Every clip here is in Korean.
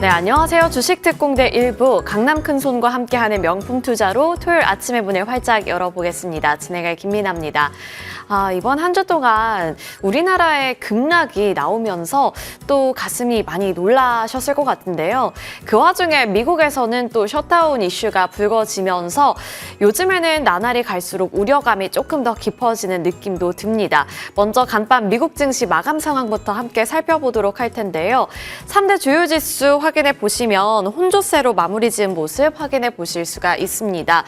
네, 안녕하세요. 주식특공대 1부 강남 큰손과 함께하는 명품 투자로 토요일 아침의 문을 활짝 열어보겠습니다. 진행할 김민아입니다. 이번 한 주 동안 우리나라의 급락이 나오면서 또 가슴이 많이 놀라셨을 것 같은데요. 그 와중에 미국에서는 또 셧다운 이슈가 불거지면서 요즘에는 나날이 갈수록 우려감이 조금 더 깊어지는 느낌도 듭니다. 먼저 간밤 미국 증시 마감 상황부터 함께 살펴보도록 할 텐데요. 3대 주요 지수 확인해 보시면 혼조세로 마무리 지은 모습 확인해 보실 수가 있습니다.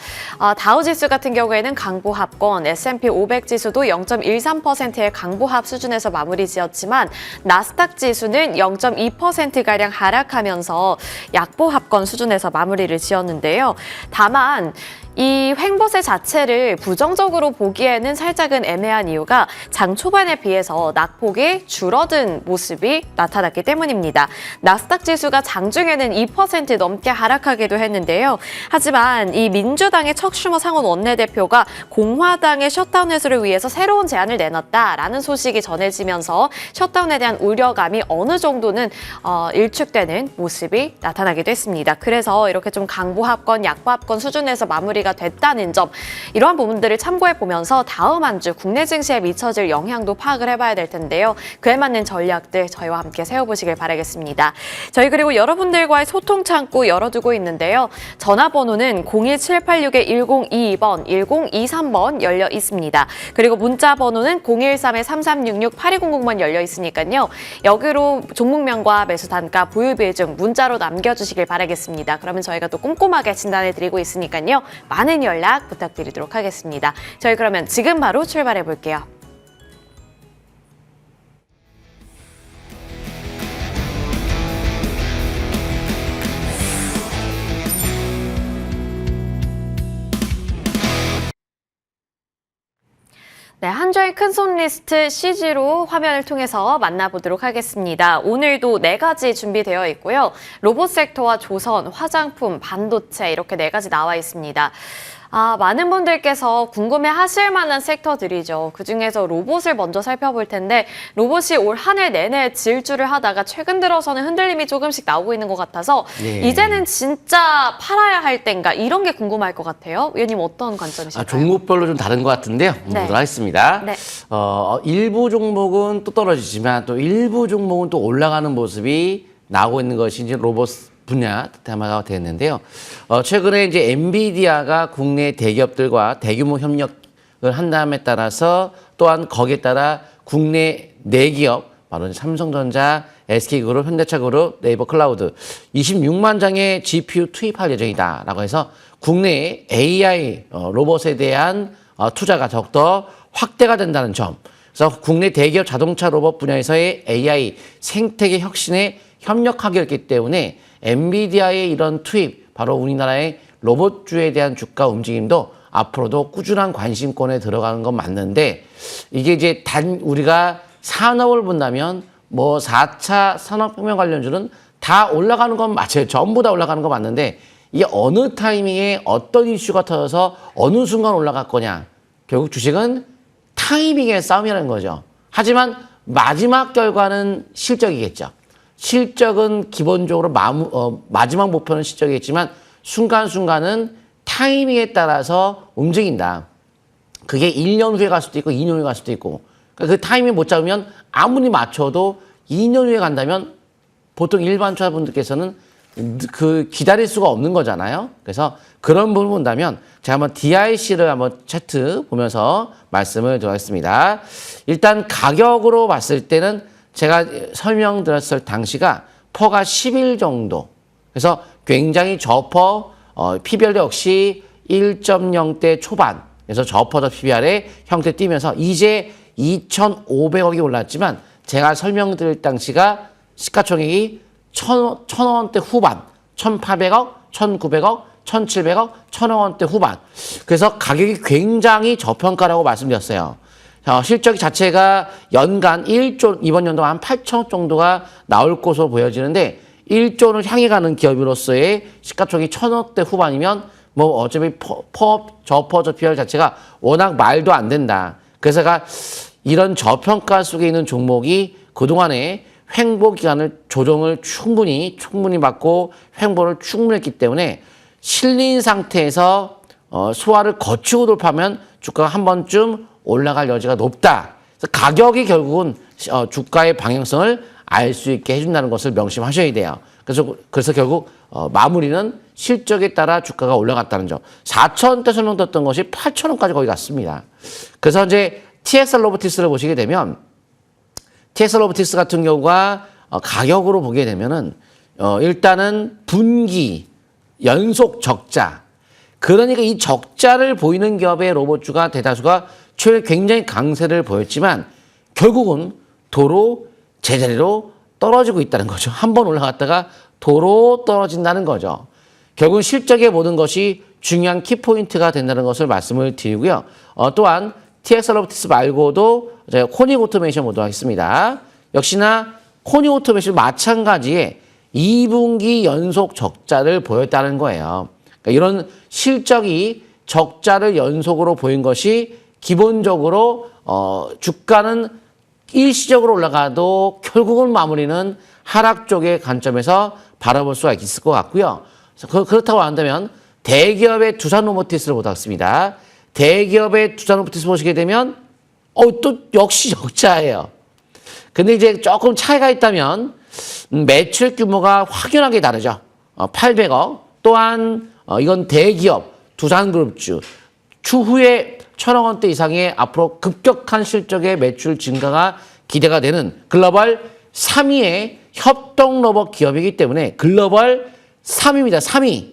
다우지수 같은 경우에는 강보합권, S&P 500 지수도 0.13%의 강보합 수준에서 마무리 지었지만 나스닥 지수는 0.2%가량 하락하면서 약보합권 수준에서 마무리를 지었는데요. 다만 이 횡보세 자체를 부정적으로 보기에는 살짝은 애매한 이유가 장 초반에 비해서 낙폭이 줄어든 모습이 나타났기 때문입니다. 나스닥 지수가 장중에는 2% 넘게 하락하기도 했는데요. 하지만 이 민주당의 척슈머 상원 원내대표가 공화당의 셧다운 해소를 위해서 새로운 제안을 내놨다라는 소식이 전해지면서 셧다운에 대한 우려감이 어느 정도는 일축되는 모습이 나타나기도 했습니다. 그래서 이렇게 좀 강보합권, 약보합권 수준에서 마무리가 됐다는 점, 이러한 부분들을 참고해 보면서 다음 한 주 국내 증시에 미쳐질 영향도 파악을 해봐야 될 텐데요. 그에 맞는 전략들 저희와 함께 세워보시길 바라겠습니다. 저희 그리고 여러분들과의 소통 창구 열어두고 있는데요. 전화번호는 01786-1022번, 1023번 열려 있습니다. 그리고 문자 번호는 013-3366-8200번 열려 있으니까요. 여기로 종목명과 매수 단가, 보유 비중 문자로 남겨주시길 바라겠습니다. 그러면 저희가 또 꼼꼼하게 진단해드리고 있으니까요. 많은 연락 부탁드리도록 하겠습니다. 저희 그러면 지금 바로 출발해 볼게요. 네, 한 주의 큰손 리스트 CG로 화면을 통해서 만나보도록 하겠습니다. 오늘도 4가지 준비되어 있고요. 로봇 섹터와 조선, 화장품, 반도체 이렇게 4가지 나와 있습니다. 많은 분들께서 궁금해하실 만한 섹터들이죠. 그중에서 로봇을 먼저 살펴볼 텐데 로봇이 올 한 해 내내 질주를 하다가 최근 들어서는 흔들림이 조금씩 나오고 있는 것 같아서 이제는 진짜 팔아야 할 때인가 이런 게 궁금할 것 같아요. 위원님 어떤 관점이실까요? 종목별로 좀 다른 것 같은데요. 보도록 하겠습니다. 네. 일부 종목은 또 떨어지지만 또 일부 종목은 또 올라가는 모습이 나오고 있는 것이 이제 로봇 분야 테마가 되었는데요. 최근에 이제 엔비디아가 국내 대기업들과 대규모 협력을 한다음에 따라서 또한 거기에 따라 국내 4기업, 바로 삼성전자, SK그룹, 현대차그룹, 네이버 클라우드 26만 장의 GPU 투입할 예정이다라고 해서 국내에 AI 로봇에 대한 투자가 더욱더 확대가 된다는 점. 그래서 국내 대기업 자동차 로봇 분야에서의 AI 생태계 혁신에 협력하기로 했기 때문에 엔비디아의 이런 투입, 바로 우리나라의 로봇주에 대한 주가 움직임도 앞으로도 꾸준한 관심권에 들어가는 건 맞는데, 이게 이제 우리가 산업을 본다면 뭐 4차 산업혁명 관련주는 다 올라가는 건 맞아요. 전부 다 올라가는 건 맞는데 이게 어느 타이밍에 어떤 이슈가 터져서 어느 순간 올라갈 거냐. 결국 주식은 타이밍의 싸움이라는 거죠. 하지만 마지막 결과는 실적이겠죠. 실적은 기본적으로 마지막 목표는 실적이겠지만 순간순간은 타이밍에 따라서 움직인다. 그게 1년 후에 갈 수도 있고 2년 후에 갈 수도 있고, 그 타이밍 못 잡으면 아무리 맞춰도 2년 후에 간다면 보통 일반 투자분들께서는 그 기다릴 수가 없는 거잖아요. 그래서 그런 부분을 본다면 제가 한번 DIC를 한번 차트 보면서 말씀을 드리겠습니다. 일단 가격으로 봤을 때는 제가 설명드렸을 당시가 퍼가 10일 정도. 그래서 굉장히 저퍼, PBR 역시 1.0대 초반. 그래서 저퍼더 PBR의 형태 띄면서 이제 2,500억이 올랐지만 제가 설명드릴 당시가 시가총액이 1,000원대 후반, 1,800억, 1,900억, 1,700억, 1,000원대 후반. 그래서 가격이 굉장히 저평가라고 말씀드렸어요. 실적 자체가 연간 1조, 이번 연도 한 8천억 정도가 나올 것으로 보여지는데 1조를 향해 가는 기업으로서의 시가총액이 1,000억대 후반이면 뭐 어차피 저퍼 PBR 자체가 워낙 말도 안 된다. 그래서 제가 이런 저평가 속에 있는 종목이 그동안에 횡보 기간을 조정을 충분히 받고 횡보를 충분히 했기 때문에 실린 상태에서 소화를 거치고 돌파하면 주가가 한 번쯤 올라갈 여지가 높다. 그래서 가격이 결국은 주가의 방향성을 알 수 있게 해준다는 것을 명심하셔야 돼요. 그래서 결국 마무리는 실적에 따라 주가가 올라갔다는 점. 4,000원대 설명드렸던 것이 8,000원까지 거의 갔습니다. 그래서 이제 TXR 로보틱스를 보시게 되면 TXR 로보틱스 같은 경우가 가격으로 보게 되면은 일단은 분기 연속 적자. 그러니까 이 적자를 보이는 기업의 로봇주가 대다수가 최근에 굉장히 강세를 보였지만 결국은 도로 제자리로 떨어지고 있다는 거죠. 한 번 올라갔다가 도로 떨어진다는 거죠. 결국은 실적의 모든 것이 중요한 키포인트가 된다는 것을 말씀을 드리고요. 또한 TXR 로보틱스 말고도 저희가 코닉 오토메이션 보도록 하겠습니다. 역시나 코닉 오토메이션 마찬가지에 2분기 연속 적자를 보였다는 거예요. 그러니까 이런 실적이 적자를 연속으로 보인 것이 기본적으로 주가는 일시적으로 올라가도 결국은 마무리는 하락 쪽의 관점에서 바라볼 수가 있을 것 같고요. 그렇다고 한다면 대기업의 두산 로보틱스를 보도록 하겠습니다. 대기업의 두산 로보틱스 보시게 되면 또 역시 적자예요. 근데 이제 조금 차이가 있다면 매출 규모가 확연하게 다르죠. 800억. 또한 이건 대기업 두산그룹주 추후에 1,000억 원대 이상의 앞으로 급격한 실적의 매출 증가가 기대가 되는 글로벌 3위의 협동 로봇 기업이기 때문에 글로벌 3위입니다. 3위.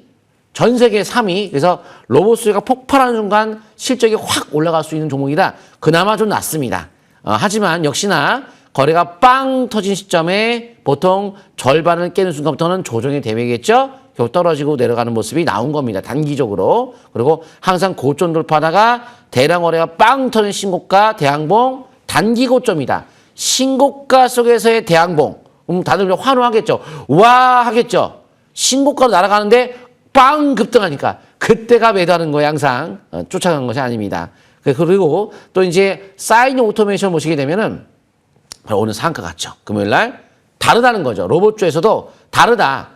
전 세계 3위. 그래서 로봇 수요가 폭발하는 순간 실적이 확 올라갈 수 있는 종목이라 그나마 좀 낫습니다. 하지만 역시나 거래가 빵 터진 시점에 보통 절반을 깨는 순간부터는 조정의 대비겠죠. 결국 떨어지고 내려가는 모습이 나온 겁니다. 단기적으로. 그리고 항상 고점 돌파하다가 대량 거래가 빵 터진 신고가 대항봉 단기 고점이다. 신고가 속에서의 대항봉. 다들 환호하겠죠. 와 하겠죠. 신고가로 날아가는데 빵 급등하니까 그때가 매도하는 거예요. 항상 쫓아가는 것이 아닙니다. 그리고 또 이제 사인 오토메이션 보시게 되면은 바로 오늘 상한가 같죠. 금요일 날 다르다는 거죠. 로봇주에서도 다르다.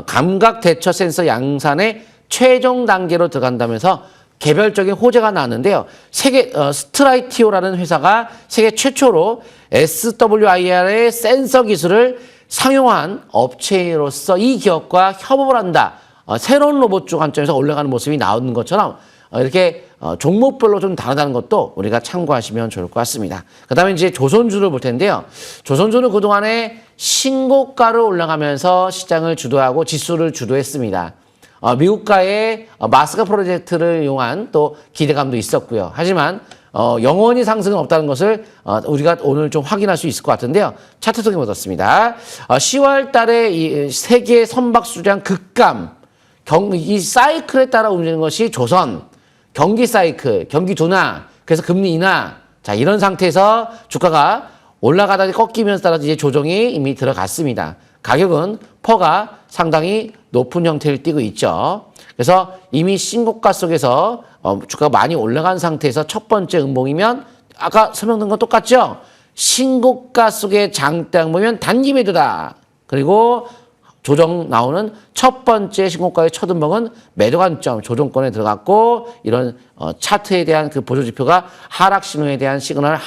감각 대처 센서 양산의 최종 단계로 들어간다면서 개별적인 호재가 나왔는데요. 세계 스트라이티오라는 회사가 세계 최초로 SWIR의 센서 기술을 상용한 업체로서 이 기업과 협업을 한다. 새로운 로봇주 관점에서 올라가는 모습이 나오는 것처럼 이렇게 종목별로 좀 다르다는 것도 우리가 참고하시면 좋을 것 같습니다. 그 다음에 이제 조선주를 볼 텐데요. 조선주는 그동안에 신고가로 올라가면서 시장을 주도하고 지수를 주도했습니다. 미국과의 마스크 프로젝트를 이용한 또 기대감도 있었고요. 하지만 영원히 상승은 없다는 것을 우리가 오늘 좀 확인할 수 있을 것 같은데요. 차트 속에 묻었습니다. 10월 달에 이 세계 선박 수량 급감, 이 사이클에 따라 움직이는 것이 조선, 경기 사이클, 경기 둔화, 그래서 금리 인하. 자, 이런 상태에서 주가가 올라가다가 꺾이면서 따라서 이제 조정이 이미 들어갔습니다. 가격은 퍼가 상당히 높은 형태를 띠고 있죠. 그래서 이미 신고가 속에서 주가가 많이 올라간 상태에서 첫 번째 음봉이면 아까 설명드린 건 똑같죠? 신고가 속의 장대항 보면 단기 매도다. 그리고 조정 나오는 첫 번째 신고가의 첫 음봉은 매도 관점 조정권에 들어갔고 이런 차트에 대한 그 보조지표가 하락 신호에 대한 시그널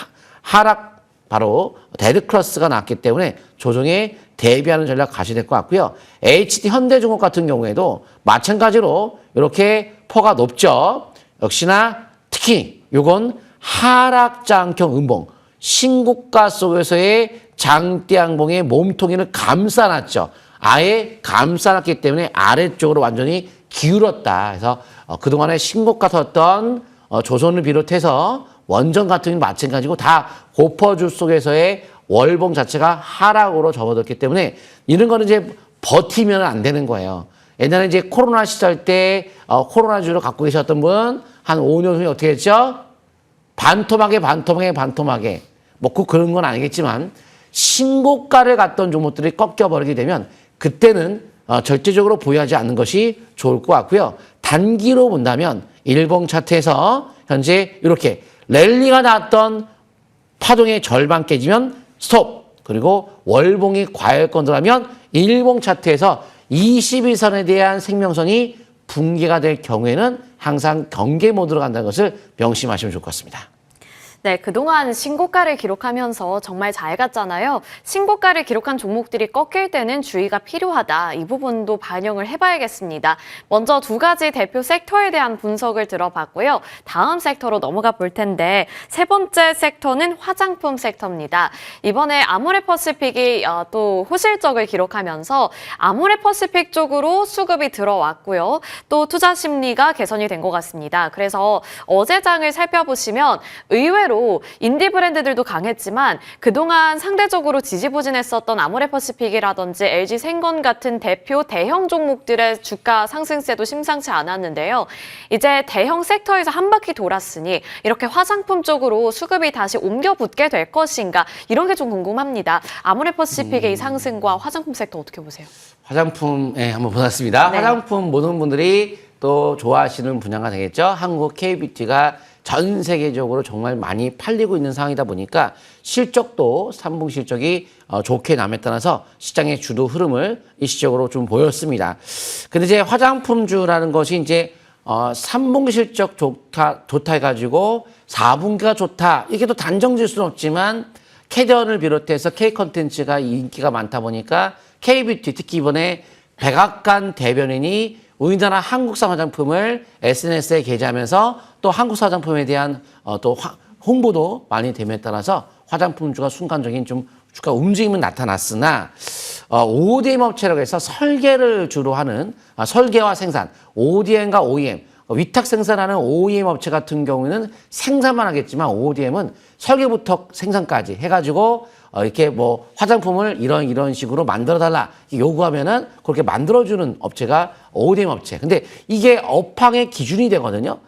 하락 바로 데드크로스가 났기 때문에 조정에 대비하는 전략 가셔야 될 것 같고요. HD 현대중업 같은 경우에도 마찬가지로 이렇게 퍼가 높죠. 역시나 특히 요건 하락장형 음봉 신고가 속에서의 장대양봉의 몸통이를 감싸놨죠. 아예 감싸놨기 때문에 아래쪽으로 완전히 기울었다. 그래서 그동안에 신고가 섰던 조선을 비롯해서 원전 같은 경우는 마찬가지고 다 고퍼주 속에서의 월봉 자체가 하락으로 접어들기 때문에 이런 거는 이제 버티면 안 되는 거예요. 옛날에 이제 코로나 시절 때 코로나주를 갖고 계셨던 분 한 5년 후에 어떻게 했죠? 반토막에 뭐 꼭 그런 건 아니겠지만 신고가를 갔던 종목들이 꺾여버리게 되면 그때는 절대적으로 보유하지 않는 것이 좋을 것 같고요. 단기로 본다면 일봉 차트에서 현재 이렇게 랠리가 나왔던 파동의 절반 깨지면 스톱. 그리고 월봉이 과열권 들어가면 일봉 차트에서 21선에 대한 생명선이 붕괴가 될 경우에는 항상 경계 모드로 간다는 것을 명심하시면 좋을 것 같습니다. 네, 그동안 신고가를 기록하면서 정말 잘 갔잖아요. 신고가를 기록한 종목들이 꺾일 때는 주의가 필요하다. 이 부분도 반영을 해봐야겠습니다. 먼저 두 가지 대표 섹터에 대한 분석을 들어봤고요. 다음 섹터로 넘어가 볼 텐데 세 번째 섹터는 화장품 섹터입니다. 이번에 아모레퍼시픽이 또 호실적을 기록하면서 아모레퍼시픽 쪽으로 수급이 들어왔고요. 또 투자 심리가 개선이 된 것 같습니다. 그래서 어제 장을 살펴보시면 의외로 인디 브랜드들도 강했지만 그동안 상대적으로 지지부진했었던 아모레퍼시픽이라든지 LG생건 같은 대표 대형 종목들의 주가 상승세도 심상치 않았는데요. 이제 대형 섹터에서 한 바퀴 돌았으니 이렇게 화장품 쪽으로 수급이 다시 옮겨 붙게 될 것인가 이런 게 좀 궁금합니다. 아모레퍼시픽의 이 상승과 화장품 섹터 어떻게 보세요? 화장품에 한번 보았습니다. 네. 화장품 모든 분들이 또 좋아하시는 분야가 되겠죠. 한국 K뷰티가 전 세계적으로 정말 많이 팔리고 있는 상황이다 보니까 실적도 3분기 실적이 좋게 남에 따라서 시장의 주도 흐름을 일시적으로 좀 보였습니다. 근데 이제 화장품주라는 것이 이제 3분기 실적 좋다 해가지고 4분기가 좋다 이게 또 단정 지을 수는 없지만 캐던을 비롯해서 K컨텐츠가 인기가 많다 보니까 K뷰티 특히 이번에 백악관 대변인이 우리나라 한국산 화장품을 SNS에 게재하면서 또 한국산 화장품에 대한 또 홍보도 많이 됨에 따라서 화장품주가 순간적인 좀 주가 움직임은 나타났으나 ODM 업체라고 해서 설계를 주로 하는 설계와 생산, ODM과 OEM, 위탁 생산하는 OEM 업체 같은 경우에는 생산만 하겠지만 ODM은 설계부터 생산까지 해가지고 이렇게 뭐 화장품을 이런 식으로 만들어달라 요구하면은 그렇게 만들어주는 업체가 ODM 업체. 근데 이게 업황의 기준이 되거든요.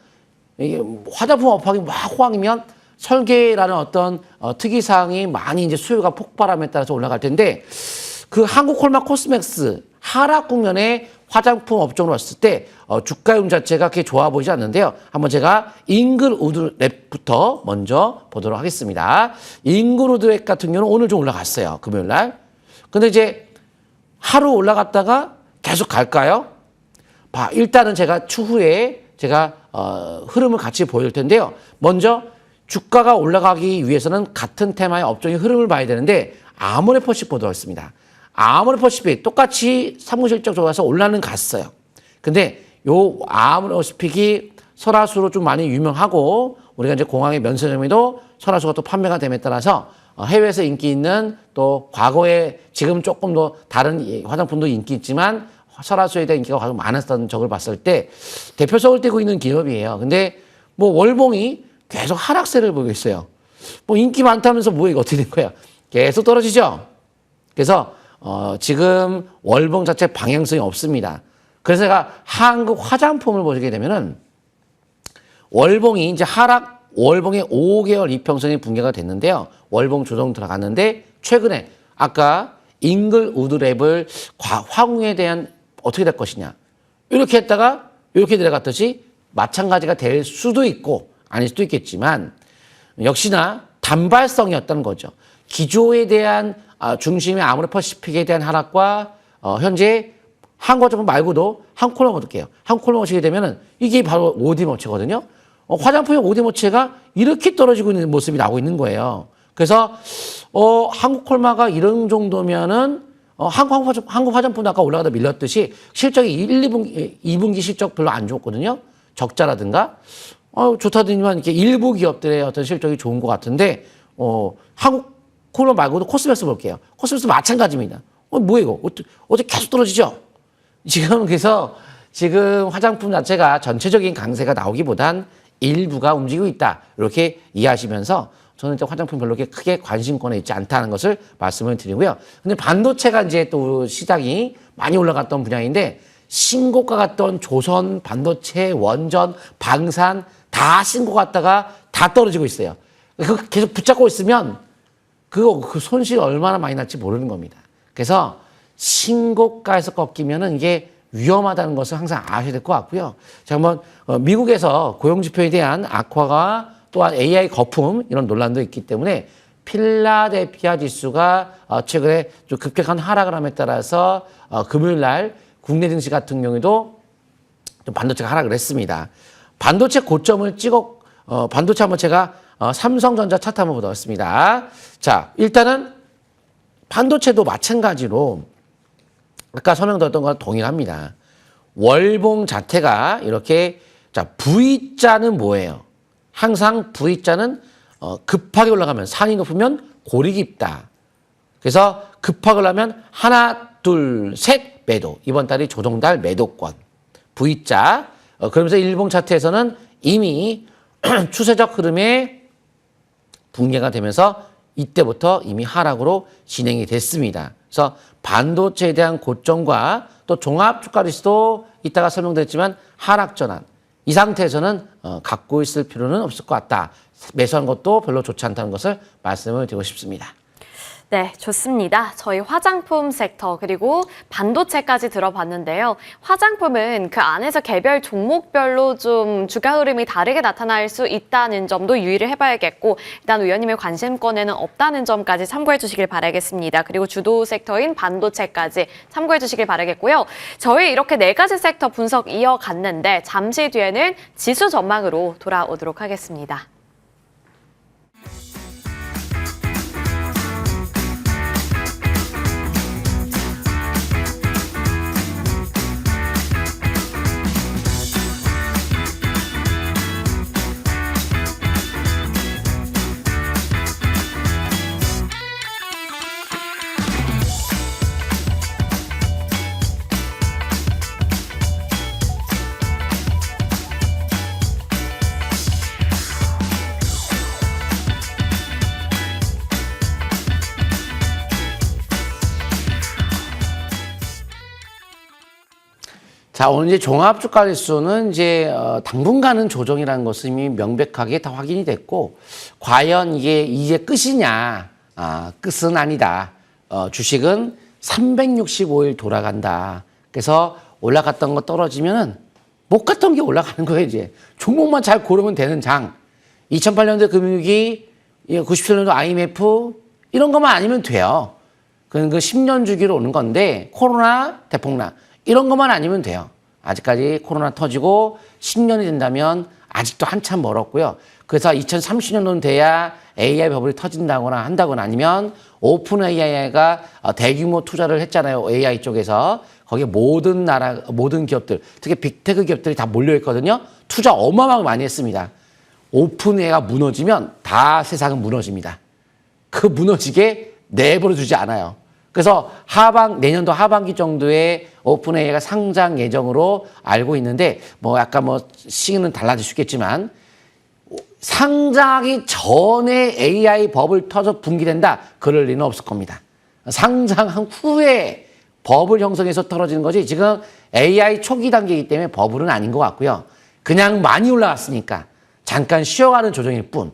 이게 화장품 업황이 막 호황이면 설계라는 어떤 특이사항이 많이 이제 수요가 폭발함에 따라서 올라갈 텐데 그 한국 콜마 코스맥스 하락 국면에 화장품 업종으로 왔을 때 주가 흐름 자체가 그렇게 좋아 보이지 않는데요. 한번 제가 잉글우드 랩부터 먼저 보도록 하겠습니다. 잉글우드 랩 같은 경우는 오늘 좀 올라갔어요. 금요일 날. 근데 이제 하루 올라갔다가 계속 갈까요? 일단은 제가 추후에 제가 흐름을 같이 보여줄 텐데요. 먼저 주가가 올라가기 위해서는 같은 테마의 업종의 흐름을 봐야 되는데 아모레퍼시픽 보도록 하겠습니다. 아모레퍼시픽 똑같이 사무 실적 좋아서 올라는 갔어요. 근데 요 아모레퍼시픽이 설화수로 좀 많이 유명하고 우리가 이제 공항의 면세점에도 설화수가 또 판매가 됨에 따라서 해외에서 인기 있는 또 과거에 지금 조금 더 다른 화장품도 인기 있지만 설화수에 대한 인기가 가장 많았던 적을 봤을 때 대표성을 띠고 있는 기업이에요. 근데 뭐 월봉이 계속 하락세를 보이고 있어요. 뭐 인기 많다면서 뭐야 이거 어떻게 된 거야? 계속 떨어지죠. 그래서 지금 월봉 자체 방향성이 없습니다. 그래서 제가 한국 화장품을 보게 되면은 월봉이 이제 월봉의 5개월 이평선이 붕괴가 됐는데요. 월봉 조정 들어갔는데 최근에 아까 잉글우드 랩을 화공에 대한 어떻게 될 것이냐. 이렇게 했다가 이렇게 내려갔듯이 마찬가지가 될 수도 있고 아닐 수도 있겠지만 역시나 단발성이었다는 거죠. 기조에 대한 중심의 아모레퍼시픽에 대한 하락과 현재 한국화장품 말고도 한콜로 볼게요. 한콜로 보시게 되면은 이게 바로 ODM 업체거든요. 화장품의 ODM 업체가 이렇게 떨어지고 있는 모습이 나오고 있는 거예요. 그래서 한국콜마가 이런 정도면은 한국 화장품도 아까 올라가다 밀렸듯이 실적이 2분기 실적 별로 안 좋았거든요. 적자라든가 좋다더니만 이렇게 일부 기업들의 어떤 실적이 좋은 것 같은데 한국 콜마 말고도 코스맥스 볼게요. 코스맥스 마찬가지입니다. 뭐야 이거? 어떻게 계속 떨어지죠? 그래서 지금 화장품 자체가 전체적인 강세가 나오기보단 일부가 움직이고 있다. 이렇게 이해하시면서 저는 이제 화장품 별로 그렇게 크게 관심권에 있지 않다는 것을 말씀을 드리고요. 근데 반도체가 이제 또 시장이 많이 올라갔던 분야인데 신고가 갔던 조선, 반도체, 원전, 방산 다 신고 갔다가 다 떨어지고 있어요. 그거 계속 붙잡고 있으면 그 손실 얼마나 많이 날지 모르는 겁니다. 그래서 신고가에서 꺾이면은 이게 위험하다는 것을 항상 아셔야 될 것 같고요. 자, 한번 미국에서 고용지표에 대한 악화가 또한 AI 거품 이런 논란도 있기 때문에 필라델피아 지수가 최근에 좀 급격한 하락을 함에 따라서 금요일 날 국내 증시 같은 경우에도 좀 반도체가 하락을 했습니다. 반도체 고점을 반도체 한번 제가 삼성전자 차트 한번 보도록 하겠습니다. 자, 일단은 반도체도 마찬가지로 아까 설명드렸던 거랑 동일합니다. 월봉 자체가 이렇게 자 V자는 뭐예요? 항상 V자는 급하게 올라가면 산이 높으면 골이 깊다. 그래서 급하게 올라가면 하나, 둘, 셋 매도. 이번 달이 조정달 매도권. V자. 그러면서 일봉 차트에서는 이미 추세적 흐름에 붕괴가 되면서 이때부터 이미 하락으로 진행이 됐습니다. 그래서 반도체에 대한 고점과 또 종합주가리스도 이따가 설명드렸지만 하락 전환. 이 상태에서는 갖고 있을 필요는 없을 것 같다. 매수하는 것도 별로 좋지 않다는 것을 말씀을 드리고 싶습니다. 네, 좋습니다. 저희 화장품 섹터 그리고 반도체까지 들어봤는데요. 화장품은 그 안에서 개별 종목별로 좀 주가 흐름이 다르게 나타날 수 있다는 점도 유의를 해봐야겠고 일단 위원님의 관심권에는 없다는 점까지 참고해 주시길 바라겠습니다. 그리고 주도 섹터인 반도체까지 참고해 주시길 바라겠고요. 저희 이렇게 4가지 섹터 분석 이어갔는데 잠시 뒤에는 지수 전망으로 돌아오도록 하겠습니다. 자, 오늘 이제 종합주가지수는 이제 당분간은 조정이라는 것은 이미 명백하게 다 확인이 됐고, 과연 이게 이제 끝이냐? 끝은 아니다. 주식은 365일 돌아간다. 그래서 올라갔던 거 떨어지면은 못 갔던 게 올라가는 거예요, 이제. 종목만 잘 고르면 되는 장. 2008년도 금융위기, 97년도 IMF, 이런 것만 아니면 돼요. 그건 그 10년 주기로 오는 건데, 코로나, 대폭락. 이런 것만 아니면 돼요. 아직까지 코로나 터지고 10년이 된다면 아직도 한참 멀었고요. 그래서 2030년도는 돼야 AI 버블이 터진다거나 한다거나 아니면 오픈 AI가 대규모 투자를 했잖아요. AI 쪽에서. 거기에 모든 기업들, 특히 빅테크 기업들이 다 몰려있거든요. 투자 어마어마하게 많이 했습니다. 오픈 AI가 무너지면 다 세상은 무너집니다. 그 무너지게 내버려 두지 않아요. 그래서 내년도 하반기 정도에 오픈 AI가 상장 예정으로 알고 있는데, 약간 시기는 달라질 수 있겠지만, 상장하기 전에 AI 버블 터져 붕괴된다. 그럴 리는 없을 겁니다. 상장한 후에 버블 형성해서 떨어지는 거지, 지금 AI 초기 단계이기 때문에 버블은 아닌 것 같고요. 그냥 많이 올라갔으니까 잠깐 쉬어가는 조정일 뿐,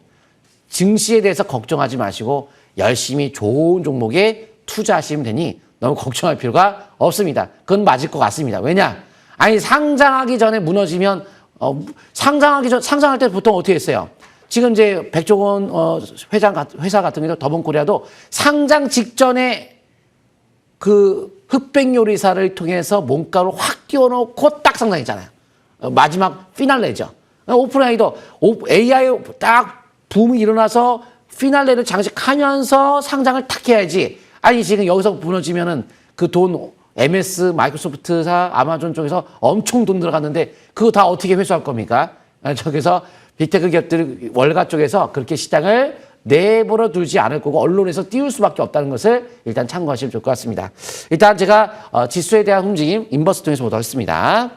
증시에 대해서 걱정하지 마시고 열심히 좋은 종목에 투자하시면 되니 너무 걱정할 필요가 없습니다. 그건 맞을 것 같습니다. 왜냐? 상장하기 전에 무너지면, 상장할 때 보통 어떻게 했어요? 지금 이제 백종원 회사 같은 경우 더본코리아도 상장 직전에 그 흑백 요리사를 통해서 몸가루 확 띄워놓고 딱 상장했잖아요. 마지막 피날레죠. 오픈AI도 AI 딱 붐이 일어나서 피날레를 장식하면서 상장을 탁 해야지. 지금 여기서 무너지면은 그 돈, MS, 마이크로소프트사, 아마존 쪽에서 엄청 돈 들어갔는데 그거 다 어떻게 회수할 겁니까? 저기서 빅테크 기업들 월가 쪽에서 그렇게 시장을 내버려 두지 않을 거고 언론에서 띄울 수밖에 없다는 것을 일단 참고하시면 좋을 것 같습니다. 일단 제가 지수에 대한 움직임 인버스 통해서 보도록 하겠습니다.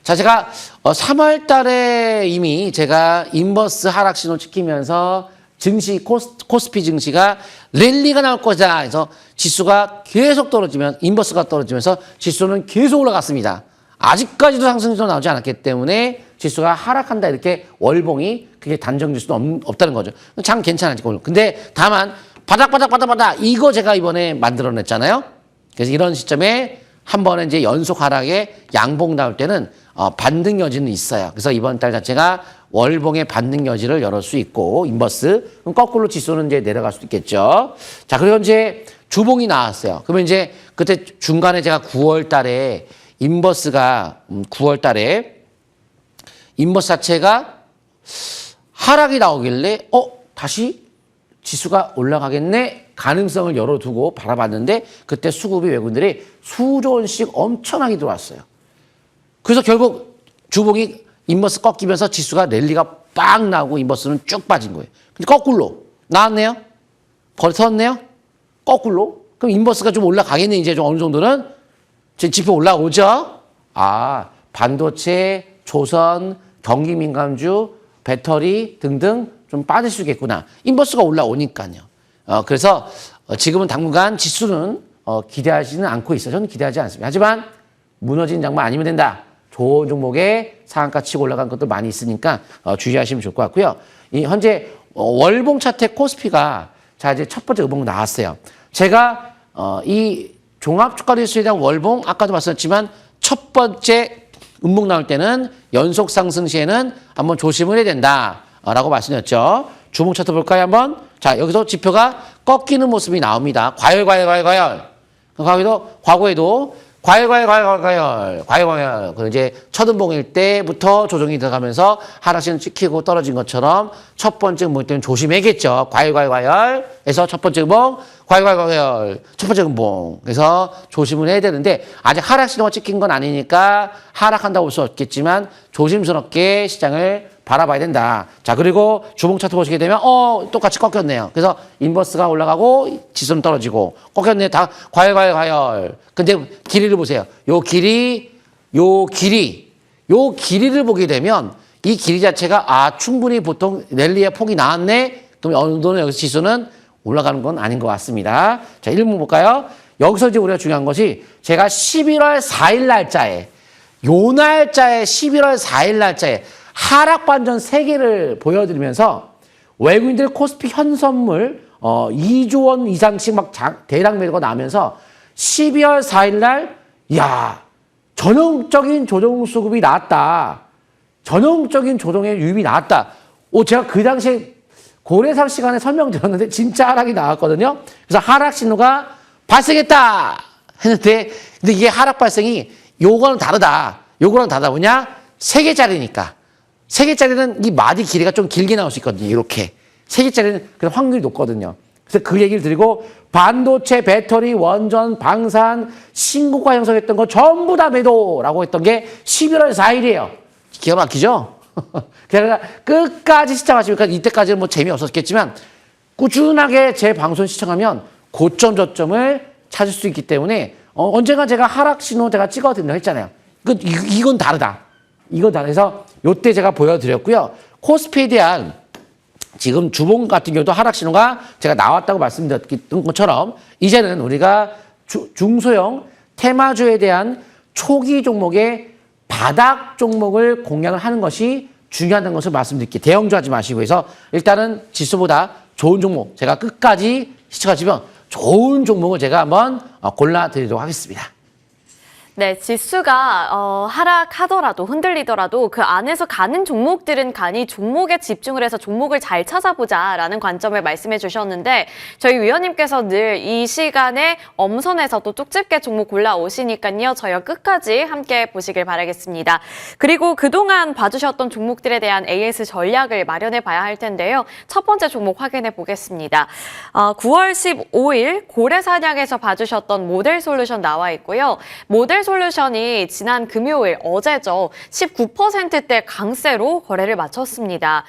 자, 제가 3월 달에 이미 제가 인버스 하락 신호 찍히면서 증시, 코스피 증시가 랠리가 나올 거다 해서 지수가 계속 떨어지면, 인버스가 떨어지면서 지수는 계속 올라갔습니다. 아직까지도 상승세가 나오지 않았기 때문에 지수가 하락한다, 이렇게 월봉이 그게 단정 지수는 없다는 거죠. 장 괜찮아지. 근데 다만 바닥 이거 제가 이번에 만들어냈잖아요. 그래서 이런 시점에 한 번에 이제 연속 하락에 양봉 나올 때는 반등 여지는 있어요. 그래서 이번 달 자체가 월봉의 반등 여지를 열을 수 있고 인버스 그럼 거꾸로 지수는 이제 내려갈 수도 있겠죠. 자, 그리고 이제 주봉이 나왔어요. 그러면 이제 그때 중간에 제가 9월 달에 인버스가 9월 달에 인버스 자체가 하락이 나오길래 다시 지수가 올라가겠네 가능성을 열어두고 바라봤는데 그때 수급이 외국인들이 수조 원씩 엄청나게 들어왔어요. 그래서 결국 주봉이 인버스 꺾이면서 지수가 랠리가 빵 나오고 인버스는 쭉 빠진 거예요. 근데 거꾸로 나왔네요. 거리 섰네요. 거꾸로. 그럼 인버스가 좀 올라가겠네. 이제 좀 어느 정도는 지표 올라오죠. 아, 반도체, 조선, 경기민감주, 배터리 등등 좀 빠질 수 있겠구나. 인버스가 올라오니까요. 그래서 지금은 당분간 지수는 기대하지는 않고 있어요. 저는 기대하지 않습니다. 하지만 무너진 장만 아니면 된다. 좋은 종목에 상한가 치고 올라간 것도 많이 있으니까 주의하시면 좋을 것 같고요. 현재 월봉 차트 코스피가 자 이제 첫 번째 음봉 나왔어요. 제가 이 종합주가지수에 대한 월봉 아까도 말씀드렸지만 첫 번째 음봉 나올 때는 연속 상승 시에는 한번 조심을 해야 된다라고 말씀드렸죠. 주봉 차트 볼까요 한번? 자 여기서 지표가 꺾이는 모습이 나옵니다. 과열. 과거에도 과열. 그 이제 첫 음봉일 때부터 조정이 들어가면서 하락세는 찍히고 떨어진 것처럼 첫 번째 음봉 때는 조심해야겠죠. 과열에서 첫 번째 음봉, 과열. 첫 번째 음봉. 그래서 조심을 해야 되는데 아직 하락 신호가 찍힌 건 아니니까 하락한다고 볼 수 없겠지만 조심스럽게 시장을 바라봐야 된다. 자, 그리고 주봉 차트 보시게 되면, 똑같이 꺾였네요. 그래서 인버스가 올라가고 지수는 떨어지고, 꺾였네. 다 과열. 근데 길이를 보세요. 요 길이를 보게 되면 이 길이 자체가, 충분히 보통 랠리의 폭이 나왔네? 그럼 어느 정도는 여기서 지수는 올라가는 건 아닌 것 같습니다. 자, 1번 볼까요? 여기서 이제 우리가 중요한 것이 제가 11월 4일 날짜에, 요 날짜에 11월 4일 날짜에 하락 반전 3개를 보여드리면서 외국인들 코스피 현선물 2조 원 이상씩 막 대량 매도가 나면서 12월 4일 날 전형적인 조정 수급이 나왔다. 전형적인 조정의 유입이 나왔다. 제가 그 당시에 고래상 시간에 설명드렸는데 진짜 하락이 나왔거든요. 그래서 하락 신호가 발생했다 했는데 근데 이게 하락 발생이 요거랑 다르다. 뭐냐? 3개짜리니까. 3개짜리는 이 마디 길이가 좀 길게 나올 수 있거든요. 이렇게. 3개짜리는 그런 확률이 높거든요. 그래서 그 얘기를 드리고 반도체, 배터리, 원전, 방산, 신고가 형성했던 거 전부 다 매도라고 했던 게 11월 4일이에요. 기가 막히죠? 그러니까 끝까지 시청하시니까 이때까지는 뭐 재미없었겠지만 꾸준하게 제 방송 시청하면 고점 저점을 찾을 수 있기 때문에 언젠가 제가 하락 신호 제가 찍어드린다고 했잖아요. 이건 다르다. 그래서 요때 제가 보여드렸고요. 코스피에 대한 지금 주봉 같은 경우도 하락 신호가 제가 나왔다고 말씀드렸던 것처럼 이제는 우리가 중소형 테마주에 대한 초기 종목의 바닥 종목을 공략을 하는 것이 중요하다는 것을 말씀드릴게요. 대형주 하지 마시고 해서 일단은 지수보다 좋은 종목 제가 끝까지 시청하시면 좋은 종목을 제가 한번 골라드리도록 하겠습니다. 네, 지수가 하락하더라도 흔들리더라도 그 안에서 가는 종목들은 가니 종목에 집중을 해서 종목을 잘 찾아보자라는 관점을 말씀해 주셨는데 저희 위원님께서 늘 이 시간에 엄선해서 또 쪽집게 종목 골라오시니까요. 저희와 끝까지 함께 보시길 바라겠습니다. 그리고 그동안 봐주셨던 종목들에 대한 AS 전략을 마련해 봐야 할 텐데요. 첫 번째 종목 확인해 보겠습니다. 9월 15일 고래사냥에서 봐주셨던 모델솔루션 나와 있고요. 모델솔루션이 지난 금요일 어제죠. 19%대 강세로 거래를 마쳤습니다.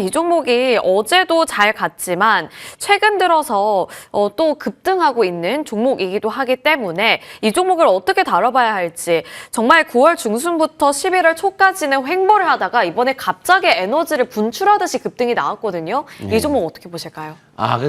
이 종목이 어제도 잘 갔지만 최근 들어서 또 급등하고 있는 종목이기도 하기 때문에 이 종목을 어떻게 다뤄봐야 할지 정말 9월 중순부터 11월 초까지는 횡보를 하다가 이번에 갑자기 에너지를 분출하듯이 급등이 나왔거든요. 이 종목 어떻게 보실까요?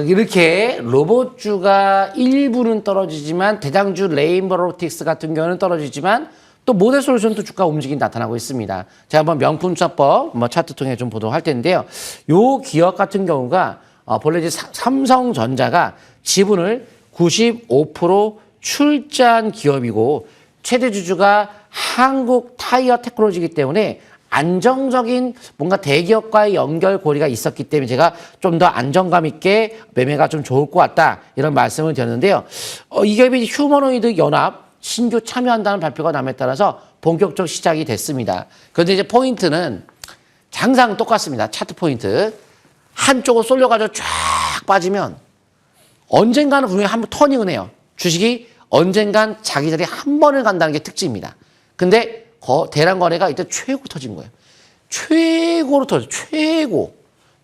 이렇게 로봇주가 일부는 떨어지지만 대장주 레인보로틱스 같은 경우는 떨어지지만 또 모델솔루션도 주가 움직임이 나타나고 있습니다. 제가 한번 명품 차법 차트 통해 좀 보도록 할 텐데요. 요 기업 같은 경우가 본래 이제 삼성전자가 지분을 95% 출자한 기업이고 최대 주주가 한국 타이어 테크놀로지이기 때문에 안정적인 뭔가 대기업과의 연결고리가 있었기 때문에 제가 좀 더 안정감 있게 매매가 좀 좋을 것 같다 이런 말씀을 드렸는데요. 이 기업이 휴머노이드 연합 신규 참여한다는 발표가 남에 따라서 본격적 시작이 됐습니다. 그런데 이제 포인트는 항상 똑같습니다. 차트 포인트. 한쪽으로 쏠려가지고 쫙 빠지면 언젠가는 분명히 한번 터닝을 해요. 주식이 언젠간 자기 자리에 한 번을 간다는 게 특징입니다. 근데 대량 거래가 이때 최고 터진 거예요. 최고로 터져. 최고.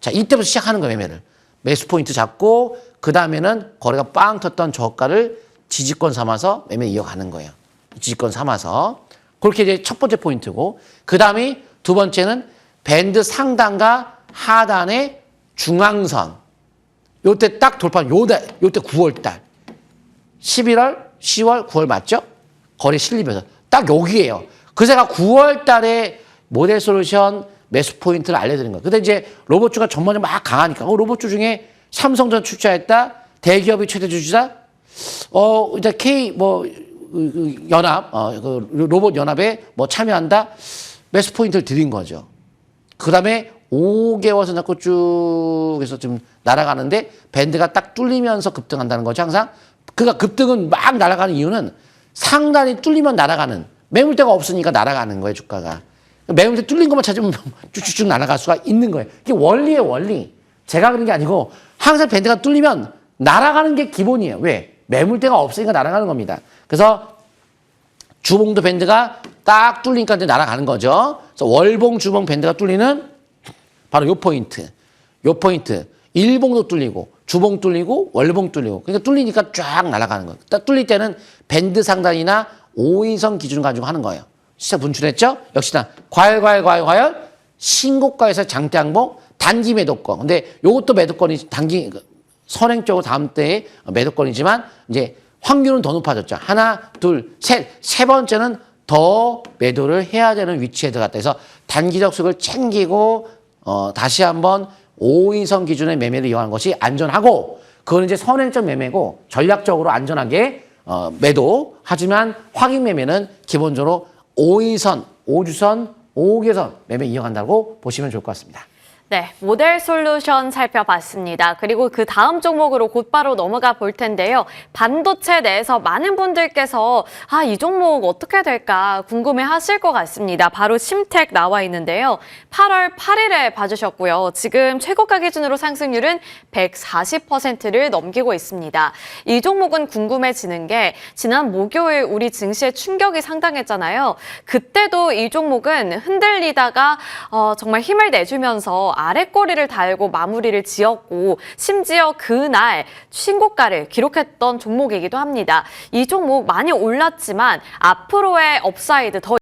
자, 이때부터 시작하는 거예요, 매매를. 매수 포인트 잡고 그 다음에는 거래가 빵 텄던 저가를 지지권 삼아서 매매 이어가는 거예요. 지지권 삼아서. 그렇게 이제 첫 번째 포인트고 그 다음에 두 번째는 밴드 상단과 하단의 중앙선. 요때 딱 돌파, 요때 9월달. 11월, 10월, 9월 맞죠? 거래 실리면서. 딱 여기에요. 그래서 제가 9월 달에 모델 솔루션 매수 포인트를 알려드린 거예요. 근데 이제 로봇주가 전반적으로 막 강하니까, 로봇주 중에 삼성전 출자했다, 대기업이 최대 주주다, 이제 K, 연합, 로봇 연합에 참여한다, 매수 포인트를 드린 거죠. 그 다음에 5개월 선 잡고 쭉 해서 좀 날아가는데, 밴드가 딱 뚫리면서 급등한다는 거죠, 항상. 그러니까 급등은 막 날아가는 이유는 상단이 뚫리면 날아가는, 매물대가 없으니까 날아가는 거예요, 주가가. 매물대 뚫린 것만 찾으면 쭉쭉쭉 날아갈 수가 있는 거예요. 이게 원리예요, 원리. 제가 그런 게 아니고 항상 밴드가 뚫리면 날아가는 게 기본이에요. 왜? 매물대가 없으니까 날아가는 겁니다. 그래서 주봉도 밴드가 딱 뚫리니까 이제 날아가는 거죠. 그래서 월봉, 주봉 밴드가 뚫리는 바로 요 포인트. 요 포인트. 일봉도 뚫리고 주봉 뚫리고 월봉 뚫리고. 그러니까 뚫리니까 쫙 날아가는 거예요. 딱 뚫릴 때는 밴드 상단이나 5인선 기준을 가지고 하는 거예요. 시작 분출했죠? 역시나 과열 신고가에서 장대항봉 단기 매도권. 근데 요것도 매도권이 단기 선행적으로 다음 때에 매도권이지만 이제 확률은 더 높아졌죠. 하나, 둘, 셋. 세 번째는 더 매도를 해야 되는 위치에 들어갔다 해서 단기적 수익을 챙기고 다시 한번 5인선 기준의 매매를 이용하는 것이 안전하고 그건 이제 선행적 매매고 전략적으로 안전하게 매도. 하지만 확인 매매는 기본적으로 5인선, 5주선, 5개선 매매 이어간다고 보시면 좋을 것 같습니다. 네, 모델 솔루션 살펴봤습니다. 그리고 그 다음 종목으로 곧바로 넘어가 볼 텐데요. 반도체 내에서 많은 분들께서 이 종목 어떻게 될까 궁금해 하실 것 같습니다. 바로 심텍 나와 있는데요. 8월 8일에 봐주셨고요. 지금 최고가 기준으로 상승률은 140%를 넘기고 있습니다. 이 종목은 궁금해지는 게 지난 목요일 우리 증시에 충격이 상당했잖아요. 그때도 이 종목은 흔들리다가 정말 힘을 내주면서 아랫꼬리를 달고 마무리를 지었고 심지어 그날 신고가를 기록했던 종목이기도 합니다. 이 종목 많이 올랐지만 앞으로의 업사이드 더